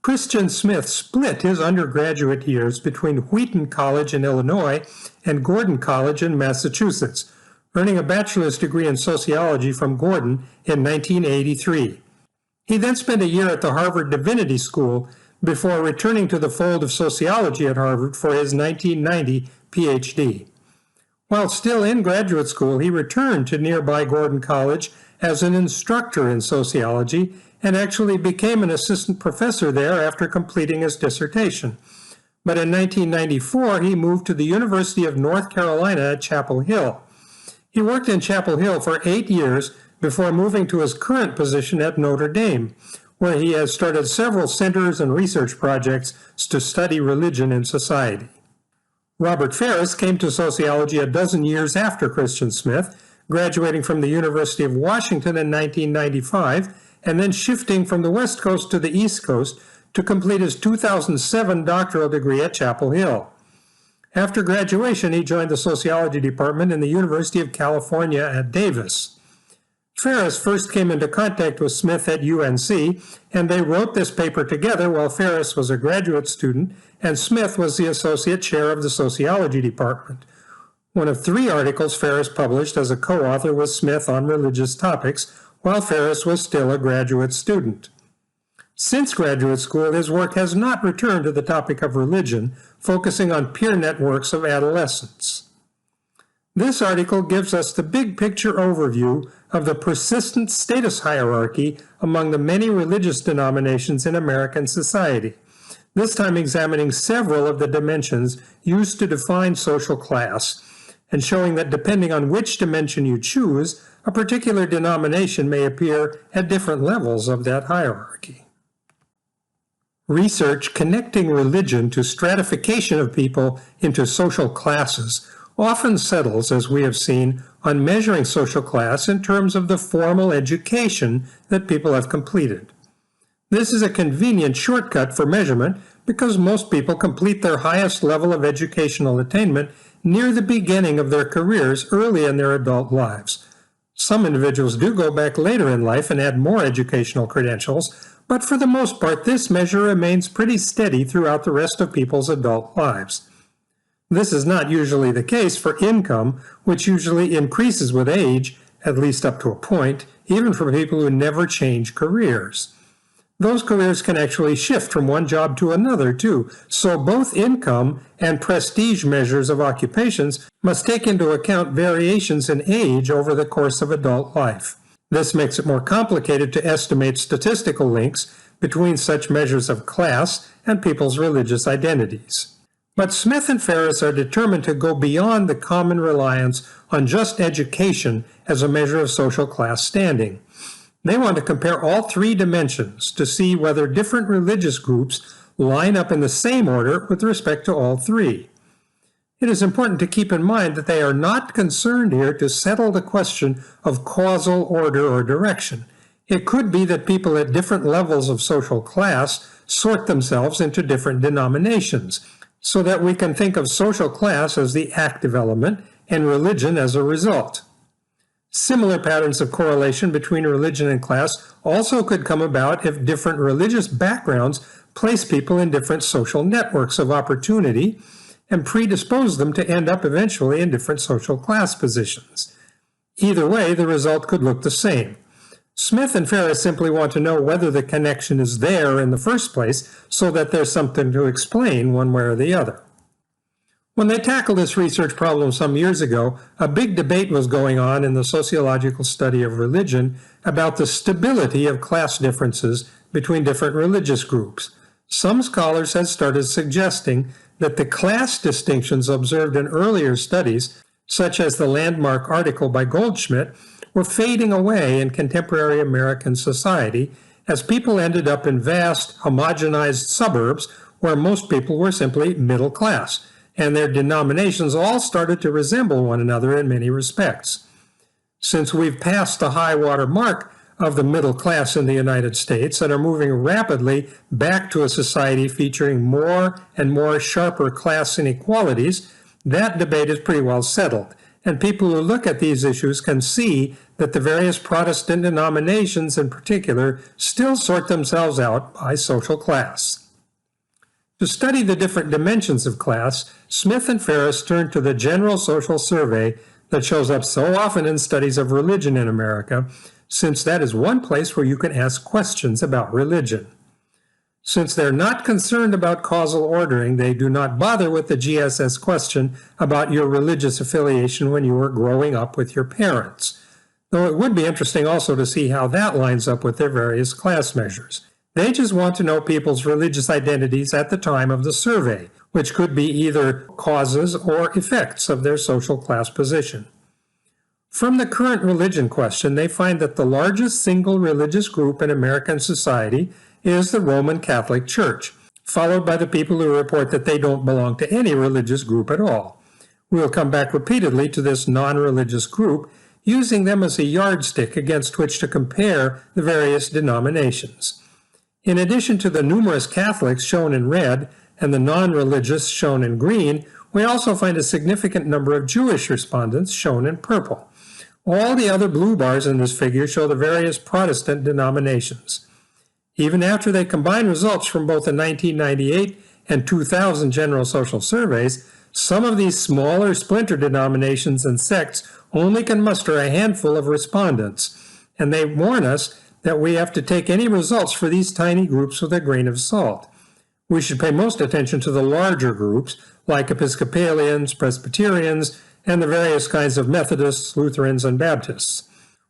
Christian Smith split his undergraduate years between Wheaton College in Illinois and Gordon College in Massachusetts, earning a bachelor's degree in sociology from Gordon in 1983. He then spent a year at the Harvard Divinity School before returning to the fold of sociology at Harvard for his 1990 PhD. While still in graduate school, he returned to nearby Gordon College as an instructor in sociology and actually became an assistant professor there after completing his dissertation. But in 1994, he moved to the University of North Carolina at Chapel Hill. He worked in Chapel Hill for 8 years before moving to his current position at Notre Dame, where he has started several centers and research projects to study religion in society. Robert Faris came to sociology a dozen years after Christian Smith, graduating from the University of Washington in 1995, and then shifting from the West Coast to the East Coast to complete his 2007 doctoral degree at Chapel Hill. After graduation, he joined the sociology department in the University of California at Davis. Faris first came into contact with Smith at UNC, and they wrote this paper together while Faris was a graduate student and Smith was the associate chair of the sociology department. One of 3 articles Faris published as a co-author with Smith on religious topics, while Faris was still a graduate student. Since graduate school, his work has not returned to the topic of religion, focusing on peer networks of adolescents. This article gives us the big picture overview of the persistent status hierarchy among the many religious denominations in American society, this time examining several of the dimensions used to define social class, and showing that depending on which dimension you choose, a particular denomination may appear at different levels of that hierarchy. Research connecting religion to stratification of people into social classes often settles, as we have seen, on measuring social class in terms of the formal education that people have completed. This is a convenient shortcut for measurement because most people complete their highest level of educational attainment near the beginning of their careers early in their adult lives. Some individuals do go back later in life and add more educational credentials, but for the most part, this measure remains pretty steady throughout the rest of people's adult lives. This is not usually the case for income, which usually increases with age, at least up to a point, even for people who never change careers. Those careers can actually shift from one job to another, too, so both income and prestige measures of occupations must take into account variations in age over the course of adult life. This makes it more complicated to estimate statistical links between such measures of class and people's religious identities. But Smith and Faris are determined to go beyond the common reliance on just education as a measure of social class standing. They want to compare all 3 dimensions to see whether different religious groups line up in the same order with respect to all 3. It is important to keep in mind that they are not concerned here to settle the question of causal order or direction. It could be that people at different levels of social class sort themselves into different denominations, so that we can think of social class as the active element and religion as a result. Similar patterns of correlation between religion and class also could come about if different religious backgrounds place people in different social networks of opportunity and predispose them to end up eventually in different social class positions. Either way, the result could look the same. Smith and Faris simply want to know whether the connection is there in the first place so that there's something to explain one way or the other. When they tackled this research problem some years ago, a big debate was going on in the sociological study of religion about the stability of class differences between different religious groups. Some scholars had started suggesting that the class distinctions observed in earlier studies, such as the landmark article by Goldschmidt, were fading away in contemporary American society as people ended up in vast, homogenized suburbs where most people were simply middle class, and their denominations all started to resemble one another in many respects. Since we've passed the high water mark of the middle class in the United States and are moving rapidly back to a society featuring more and more sharper class inequalities, that debate is pretty well settled, and people who look at these issues can see that the various Protestant denominations in particular still sort themselves out by social class. To study the different dimensions of class, Smith and Faris turned to the General Social Survey that shows up so often in studies of religion in America, since that is one place where you can ask questions about religion. Since they're not concerned about causal ordering, they do not bother with the GSS question about your religious affiliation when you were growing up with your parents, though it would be interesting also to see how that lines up with their various class measures. They just want to know people's religious identities at the time of the survey, which could be either causes or effects of their social class position. From the current religion question, they find that the largest single religious group in American society is the Roman Catholic Church, followed by the people who report that they don't belong to any religious group at all. We'll come back repeatedly to this non-religious group, using them as a yardstick against which to compare the various denominations. In addition to the numerous Catholics shown in red and the non-religious shown in green, we also find a significant number of Jewish respondents shown in purple. All the other blue bars in this figure show the various Protestant denominations. Even after they combine results from both the 1998 and 2000 General Social Surveys, some of these smaller splinter denominations and sects only can muster a handful of respondents, and they warn us that we have to take any results for these tiny groups with a grain of salt. We should pay most attention to the larger groups, like Episcopalians, Presbyterians, and the various kinds of Methodists, Lutherans, and Baptists.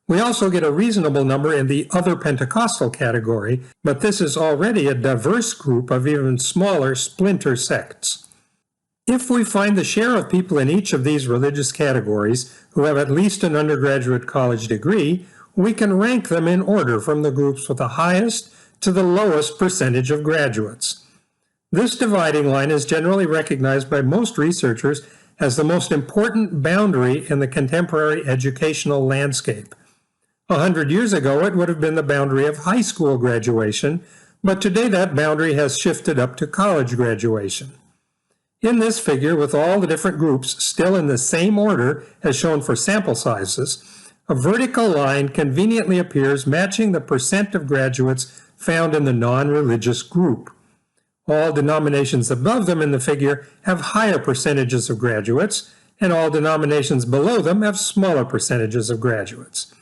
We also get a reasonable number in the other Pentecostal category, but this is already a diverse group of even smaller splinter sects. If we find the share of people in each of these religious categories who have at least an undergraduate college degree, we can rank them in order from the groups with the highest to the lowest percentage of graduates. This dividing line is generally recognized by most researchers as the most important boundary in the contemporary educational landscape. 100 years ago, it would have been the boundary of high school graduation, but today that boundary has shifted up to college graduation. In this figure, with all the different groups still in the same order as shown for sample sizes, a vertical line conveniently appears matching the percent of graduates found in the non-religious group. All denominations above them in the figure have higher percentages of graduates, and all denominations below them have smaller percentages of graduates.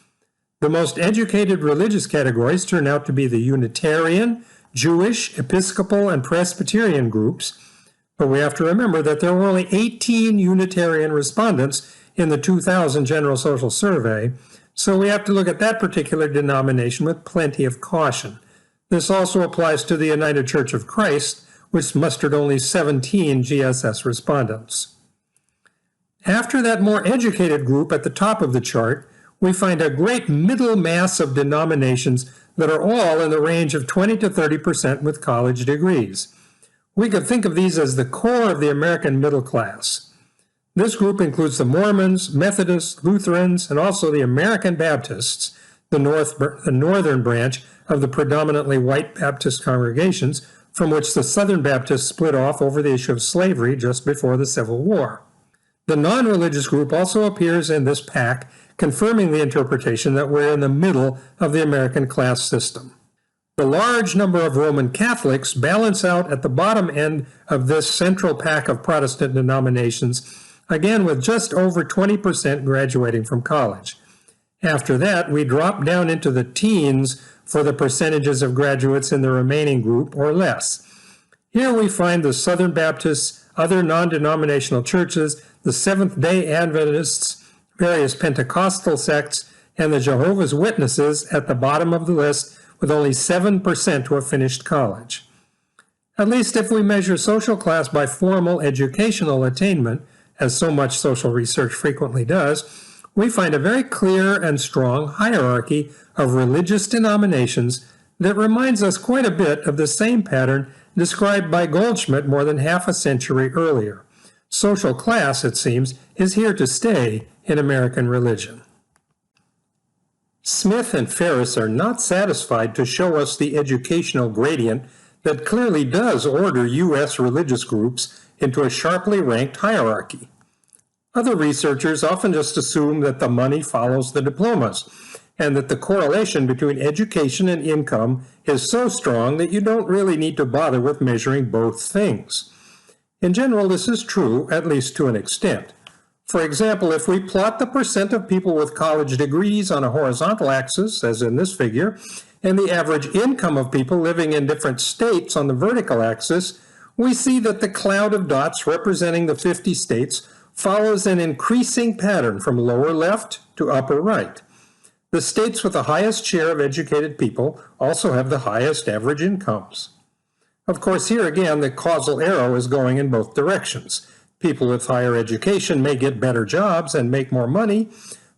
The most educated religious categories turn out to be the Unitarian, Jewish, Episcopal, and Presbyterian groups, but we have to remember that there were only 18 Unitarian respondents in the 2000 General Social Survey, so we have to look at that particular denomination with plenty of caution. This also applies to the United Church of Christ, which mustered only 17 GSS respondents. After that more educated group at the top of the chart, we find a great middle mass of denominations that are all in the range of 20 to 30% with college degrees. We could think of these as the core of the American middle class. This group includes the Mormons, Methodists, Lutherans, and also the American Baptists, the northern branch of the predominantly white Baptist congregations, from which the Southern Baptists split off over the issue of slavery just before the Civil War. The non-religious group also appears in this pack, confirming the interpretation that we're in the middle of the American class system. The large number of Roman Catholics balance out at the bottom end of this central pack of Protestant denominations, again with just over 20% graduating from college. After that, we drop down into the teens for the percentages of graduates in the remaining group or less. Here we find the Southern Baptists, other non-denominational churches, the Seventh-day Adventists, various Pentecostal sects, and the Jehovah's Witnesses at the bottom of the list, with only 7% who have finished college. At least if we measure social class by formal educational attainment, as so much social research frequently does, we find a very clear and strong hierarchy of religious denominations that reminds us quite a bit of the same pattern described by Goldschmidt more than half a century earlier. Social class, it seems, is here to stay in American religion. Smith and Faris are not satisfied to show us the educational gradient that clearly does order U.S. religious groups into a sharply ranked hierarchy. Other researchers often just assume that the money follows the diplomas, and that the correlation between education and income is so strong that you don't really need to bother with measuring both things. In general, this is true, at least to an extent. For example, if we plot the percent of people with college degrees on a horizontal axis, as in this figure, and the average income of people living in different states on the vertical axis, we see that the cloud of dots representing the 50 states follows an increasing pattern from lower left to upper right. The states with the highest share of educated people also have the highest average incomes. Of course, here again, the causal arrow is going in both directions. People with higher education may get better jobs and make more money,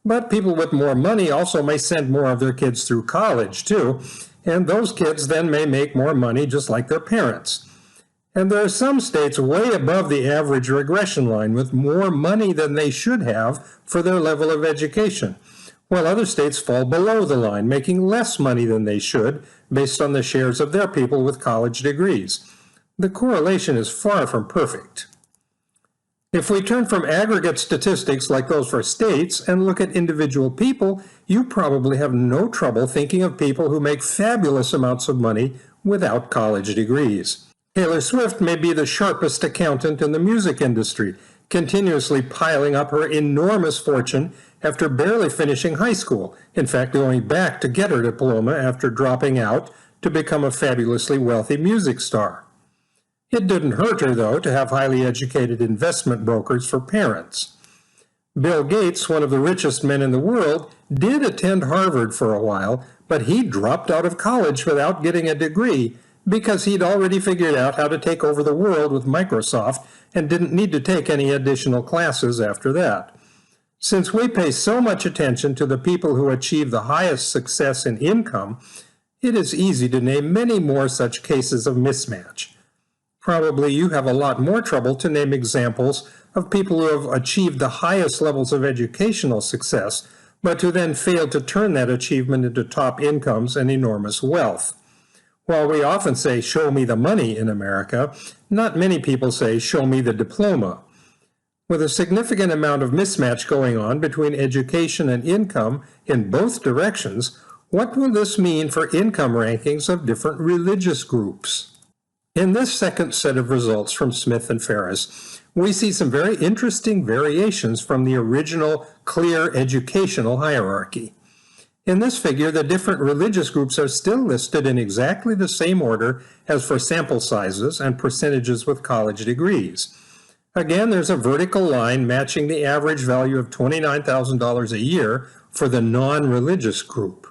but people with more money also may send more of their kids through college too, and those kids then may make more money just like their parents. And there are some states way above the average regression line with more money than they should have for their level of education, while other states fall below the line, making less money than they should based on the shares of their people with college degrees. The correlation is far from perfect. If we turn from aggregate statistics like those for states and look at individual people, you probably have no trouble thinking of people who make fabulous amounts of money without college degrees. Taylor Swift may be the sharpest accountant in the music industry, continuously piling up her enormous fortune after barely finishing high school, in fact going back to get her diploma after dropping out to become a fabulously wealthy music star. It didn't hurt her, though, to have highly educated investment brokers for parents. Bill Gates, one of the richest men in the world, did attend Harvard for a while, but he dropped out of college without getting a degree because he'd already figured out how to take over the world with Microsoft and didn't need to take any additional classes after that. Since we pay so much attention to the people who achieve the highest success in income, it is easy to name many more such cases of mismatch. Probably you have a lot more trouble to name examples of people who have achieved the highest levels of educational success, but who then failed to turn that achievement into top incomes and enormous wealth. While we often say, "Show me the money" in America, not many people say, "Show me the diploma." With a significant amount of mismatch going on between education and income in both directions, what will this mean for income rankings of different religious groups? In this second set of results from Smith and Faris, we see some very interesting variations from the original clear educational hierarchy. In this figure, the different religious groups are still listed in exactly the same order as for sample sizes and percentages with college degrees. Again, there's a vertical line matching the average value of $29,000 a year for the non-religious group.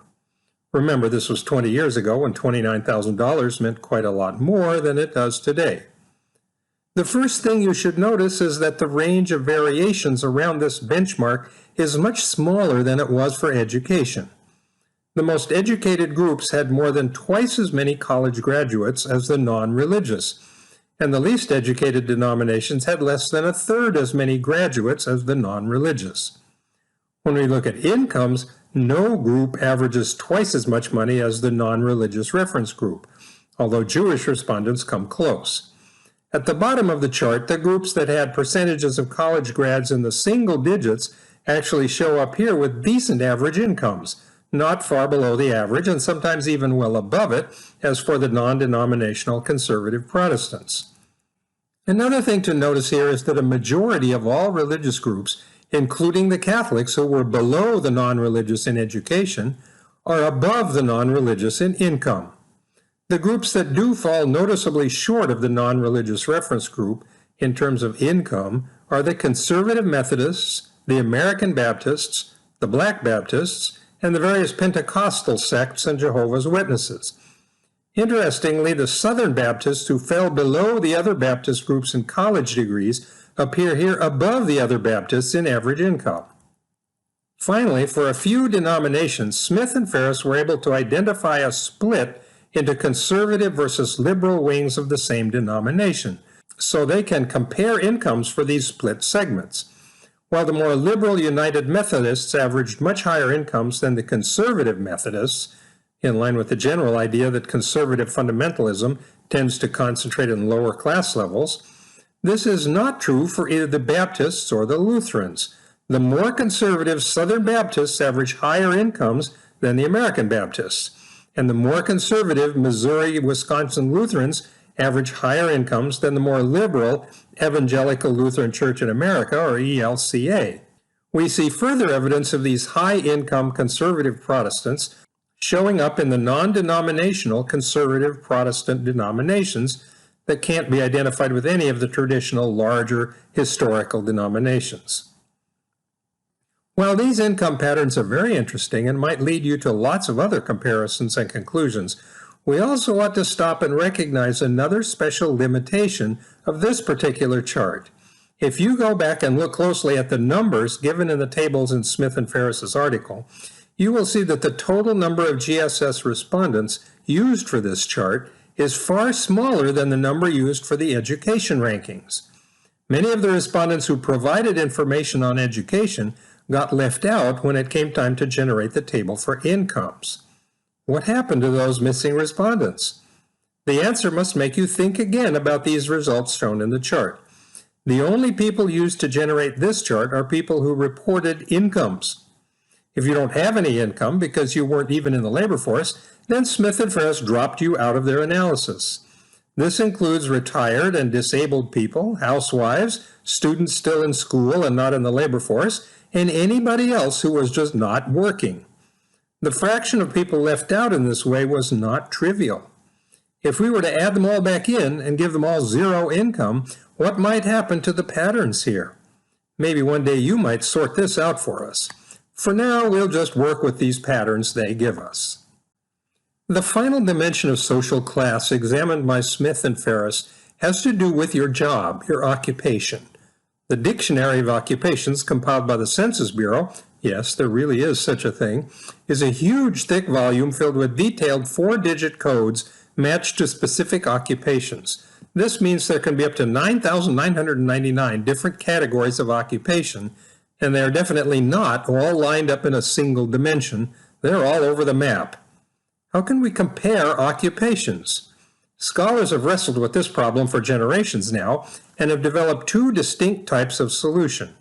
Remember, this was 20 years ago when $29,000 meant quite a lot more than it does today. The first thing you should notice is that the range of variations around this benchmark is much smaller than it was for education. The most educated groups had more than twice as many college graduates as the non-religious, and the least educated denominations had less than a third as many graduates as the non-religious. When we look at incomes, no group averages twice as much money as the non-religious reference group, although Jewish respondents come close. At the bottom of the chart, the groups that had percentages of college grads in the single digits actually show up here with decent average incomes, not far below the average and sometimes even well above it, as for the non-denominational conservative Protestants. Another thing to notice here is that a majority of all religious groups, including the Catholics who were below the non-religious in education, are above the non-religious in income. The groups that do fall noticeably short of the non-religious reference group in terms of income are the conservative Methodists, the American Baptists, the Black Baptists, and the various Pentecostal sects and Jehovah's Witnesses. Interestingly, the Southern Baptists who fell below the other Baptist groups in college degrees appear here above the other Baptists in average income. Finally, for a few denominations, Smith and Faris were able to identify a split into conservative versus liberal wings of the same denomination, so they can compare incomes for these split segments. While the more liberal United Methodists averaged much higher incomes than the conservative Methodists, in line with the general idea that conservative fundamentalism tends to concentrate in lower class levels, This is not true for either the Baptists or the Lutherans. The more conservative Southern Baptists average higher incomes than the American Baptists, and the more conservative Missouri, Wisconsin Lutherans average higher incomes than the more liberal Evangelical Lutheran Church in America, or ELCA. We see further evidence of these high-income conservative Protestants showing up in the non-denominational conservative Protestant denominations that can't be identified with any of the traditional larger historical denominations. While these income patterns are very interesting and might lead you to lots of other comparisons and conclusions, we also ought to stop and recognize another special limitation of this particular chart. If you go back and look closely at the numbers given in the tables in Smith and Faris's article, you will see that the total number of GSS respondents used for this chart is far smaller than the number used for the education rankings. Many of the respondents who provided information on education got left out when it came time to generate the table for incomes. What happened to those missing respondents? The answer must make you think again about these results shown in the chart. The only people used to generate this chart are people who reported incomes. If you don't have any income because you weren't even in the labor force, then Smith and Faris dropped you out of their analysis. This includes retired and disabled people, housewives, students still in school and not in the labor force, and anybody else who was just not working. The fraction of people left out in this way was not trivial. If we were to add them all back in and give them all zero income, what might happen to the patterns here? Maybe one day you might sort this out for us. For now, we'll just work with these patterns they give us. The final dimension of social class examined by Smith and Faris has to do with your job, your occupation. The Dictionary of Occupations compiled by the Census Bureau, yes, there really is such a thing, is a huge, thick volume filled with detailed 4-digit codes matched to specific occupations. This means there can be up to 9,999 different categories of occupation, and they are definitely not all lined up in a single dimension. They're all over the map. How can we compare occupations? Scholars have wrestled with this problem for generations now and have developed two distinct types of solution.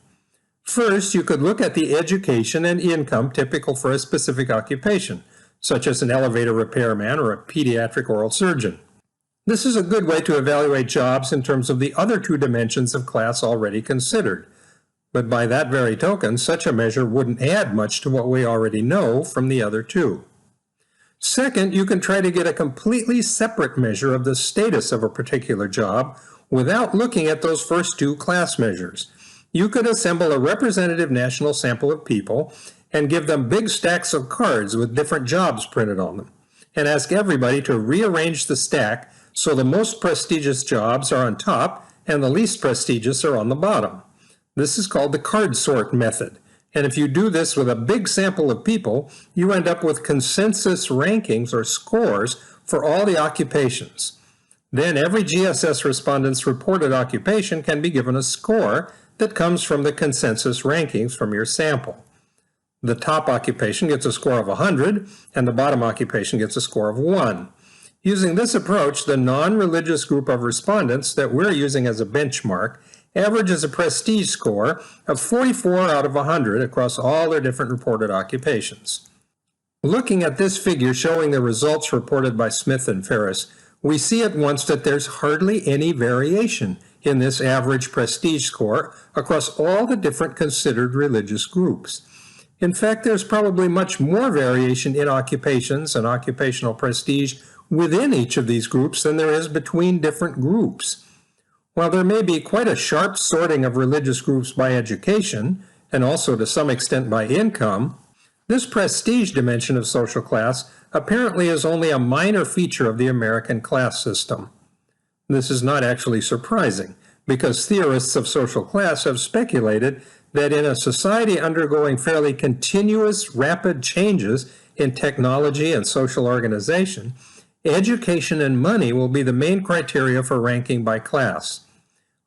First, you could look at the education and income typical for a specific occupation, such as an elevator repairman or a pediatric oral surgeon. This is a good way to evaluate jobs in terms of the other two dimensions of class already considered. But by that very token, such a measure wouldn't add much to what we already know from the other two. Second, you can try to get a completely separate measure of the status of a particular job without looking at those first two class measures. You could assemble a representative national sample of people and give them big stacks of cards with different jobs printed on them, and ask everybody to rearrange the stack so the most prestigious jobs are on top and the least prestigious are on the bottom. This is called the card sort method. And if you do this with a big sample of people, you end up with consensus rankings or scores for all the occupations. Then every GSS respondent's reported occupation can be given a score that comes from the consensus rankings from your sample. The top occupation gets a score of 100, and the bottom occupation gets a score of 1. Using this approach, the non-religious group of respondents that we're using as a benchmark averages a prestige score of 44 out of 100 across all their different reported occupations. Looking at this figure showing the results reported by Smith and Faris, we see at once that there's hardly any variation in this average prestige score across all the different considered religious groups. In fact, there's probably much more variation in occupations and occupational prestige within each of these groups than there is between different groups. While there may be quite a sharp sorting of religious groups by education, and also to some extent by income, this prestige dimension of social class apparently is only a minor feature of the American class system. This is not actually surprising, because theorists of social class have speculated that in a society undergoing fairly continuous, rapid changes in technology and social organization, education and money will be the main criteria for ranking by class.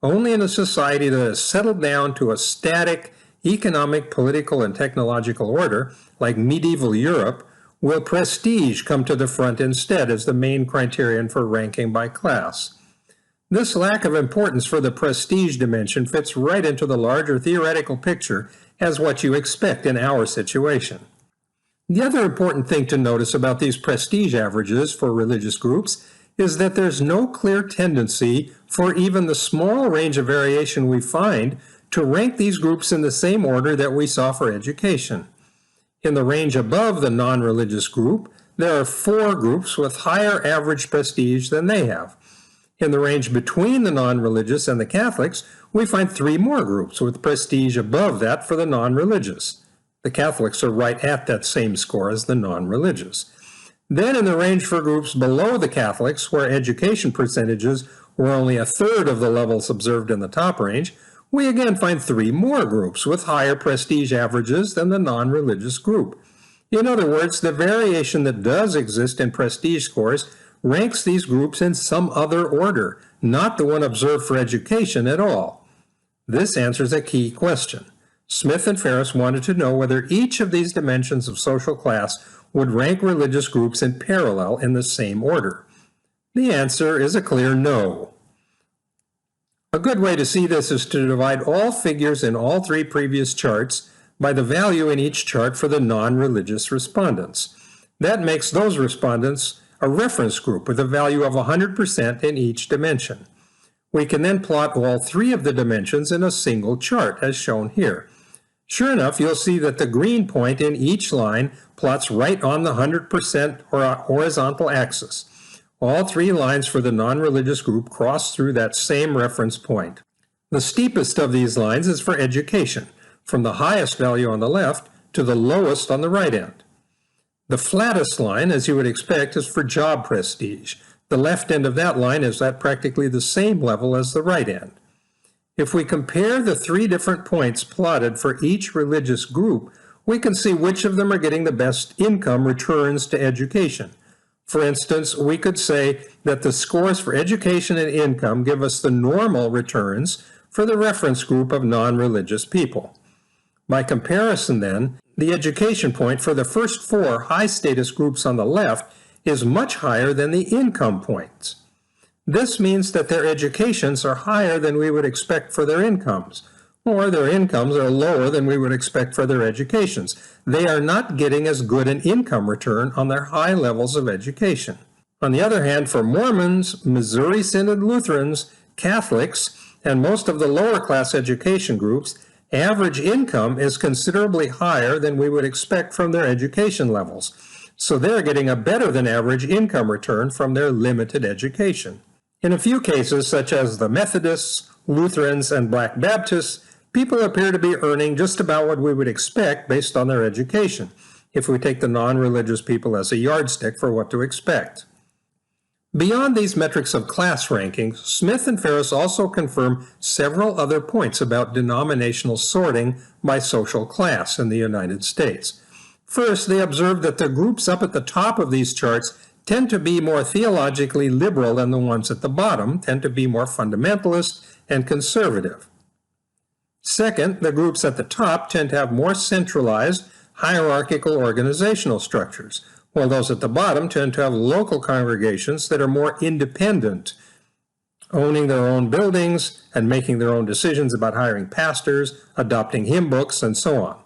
Only in a society that has settled down to a static economic, political, and technological order, like medieval Europe, will prestige come to the front instead as the main criterion for ranking by class. This lack of importance for the prestige dimension fits right into the larger theoretical picture as what you expect in our situation. The other important thing to notice about these prestige averages for religious groups is that there's no clear tendency for even the small range of variation we find to rank these groups in the same order that we saw for education. In the range above the non-religious group, there are 4 groups with higher average prestige than they have. In the range between the non-religious and the Catholics, we find 3 more groups with prestige above that for the non-religious. The Catholics are right at that same score as the non-religious. Then in the range for groups below the Catholics, where education percentages were only a third of the levels observed in the top range, we again find 3 more groups with higher prestige averages than the non-religious group. In other words, the variation that does exist in prestige scores ranks these groups in some other order, not the one observed for education at all. This answers a key question. Smith and Faris wanted to know whether each of these dimensions of social class would rank religious groups in parallel in the same order. The answer is a clear no. A good way to see this is to divide all figures in all 3 previous charts by the value in each chart for the non-religious respondents. That makes those respondents a reference group with a value of 100% in each dimension. We can then plot all 3 of the dimensions in a single chart, as shown here. Sure enough, you'll see that the green point in each line plots right on the 100% horizontal axis. All 3 lines for the non-religious group cross through that same reference point. The steepest of these lines is for education, from the highest value on the left to the lowest on the right end. The flattest line, as you would expect, is for job prestige. The left end of that line is at practically the same level as the right end. If we compare the 3 different points plotted for each religious group, we can see which of them are getting the best income returns to education. For instance, we could say that the scores for education and income give us the normal returns for the reference group of non-religious people. By comparison, then, the education point for the first 4 high-status groups on the left is much higher than the income points. This means that their educations are higher than we would expect for their incomes, or their incomes are lower than we would expect for their educations. They are not getting as good an income return on their high levels of education. On the other hand, for Mormons, Missouri Synod Lutherans, Catholics, and most of the lower class education groups, average income is considerably higher than we would expect from their education levels. So they're getting a better than average income return from their limited education. In a few cases, such as the Methodists, Lutherans, and Black Baptists, people appear to be earning just about what we would expect based on their education, if we take the non-religious people as a yardstick for what to expect. Beyond these metrics of class rankings, Smith and Faris also confirm several other points about denominational sorting by social class in the United States. First, they observed that the groups up at the top of these charts tend to be more theologically liberal than the ones at the bottom, tend to be more fundamentalist and conservative. Second, the groups at the top tend to have more centralized, hierarchical organizational structures, while those at the bottom tend to have local congregations that are more independent, owning their own buildings and making their own decisions about hiring pastors, adopting hymn books, and so on.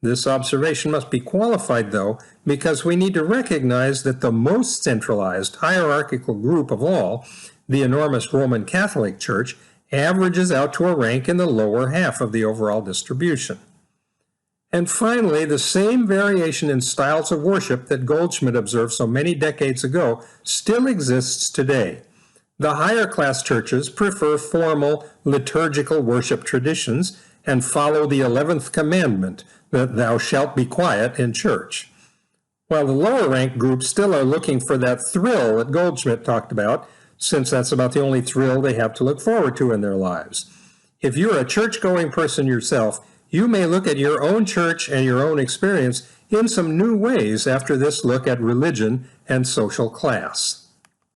This observation must be qualified, though, because we need to recognize that the most centralized hierarchical group of all, the enormous Roman Catholic Church, averages out to a rank in the lower half of the overall distribution. And finally, the same variation in styles of worship that Goldschmidt observed so many decades ago still exists today. The higher class churches prefer formal liturgical worship traditions and follow the 11th commandment, that thou shalt be quiet in church. While the lower ranked groups still are looking for that thrill that Goldschmidt talked about, since that's about the only thrill they have to look forward to in their lives. If you're a church-going person yourself, you may look at your own church and your own experience in some new ways after this look at religion and social class.